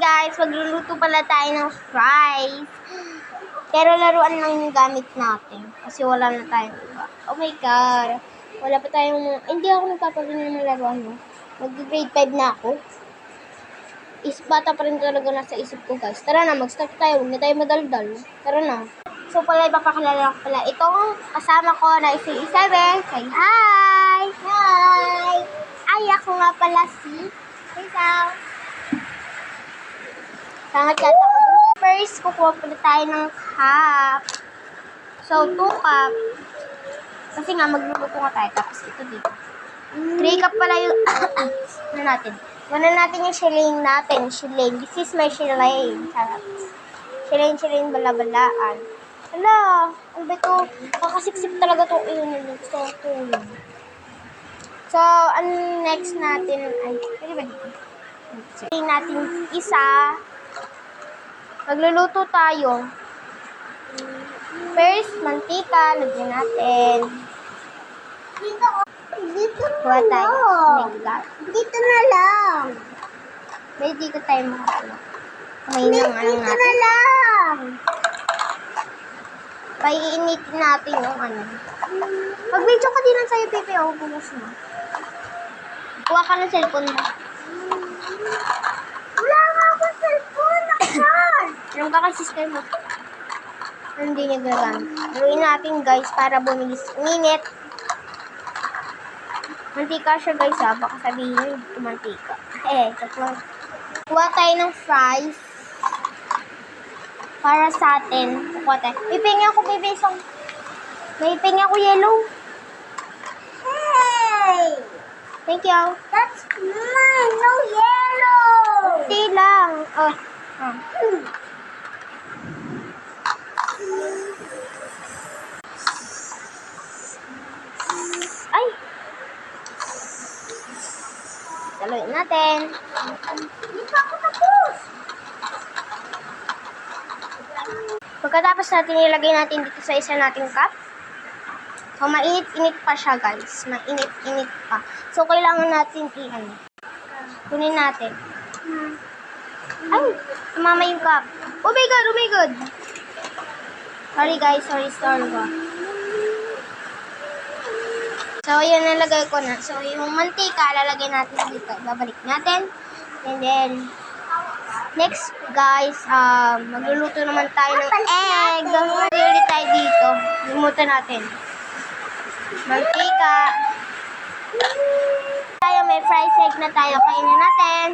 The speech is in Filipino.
guys, magluluto pala tayo ng fries. Pero laruan lang yung gamit natin. Kasi wala na tayong iba. Oh my God. Wala pa tayong... Hindi ako nagpapabili ng laruan mo. Mag-grade 5 na ako. Bata pa rin talaga nasa isip ko guys. Tara na, mag-start tayo. Huwag na tayo madaldal. Tara na. So pala, ipapakilala ko pala. Itong kasama ko na si Isabel. Say hi! Hi! Ay, ako nga pala si Rizal. Sangat ako dun. First, kukuha pala tayo ng cup. So, 2 cup. Kasi nga, magluluto nga tayo. Tapos ito dito. 3 cup pala yung... ano natin? Muna natin yung shilling natin. Shilling. This is my shilling. Sarap. Shilling, bala-balaan. Hala, ano ba ito? Kakasiksik talaga itong iyon. Gusto ko ito. So, ang next natin ay... Pwede ba dito? Shilling natin isa. Magluluto tayo. First, mantika. Lagyan natin. Dito na lang. Dito na lang. May dito tayo makapala. Dito na lang. Paiinitin natin yung ano. Mag-video ka din lang sa'yo, Pepe. O, bukas mo. Kuha ka ng cellphone mo. Wala nga akong cellphone. Nakasal. Alam ka kay sister mo. Hindi niya gagamit. Haluin natin guys para bumilis. Minute. Mantika siya guys ha. Baka sabihin nyo ito mantika. Kuha tayo ng fries. Para sa atin. Kuha tayo. Pipingi ako baby. May pipingi ako yellow. Hey! Thank you. That's mine. No yellow. Okay lang. Oh. Ay! Saluin natin. Hindi pa ako tapos. Pagkatapos natin ilagay natin dito sa isa nating cup. So, mainit-init pa siya guys. Mainit-init pa. So, kailangan natin kunin natin. Ay! Tumama yung cup. Oh my God! Oh my God! Sorry guys. Sorry ba? So, yun nalagay ko na. So, yung mantika, lalagay natin dito. Babalik natin. And then, next, guys, magluluto naman tayo ng egg. Ulit tayo dito. Lumuto natin. Mantika. Tayo, may fries egg na tayo. Kainin natin.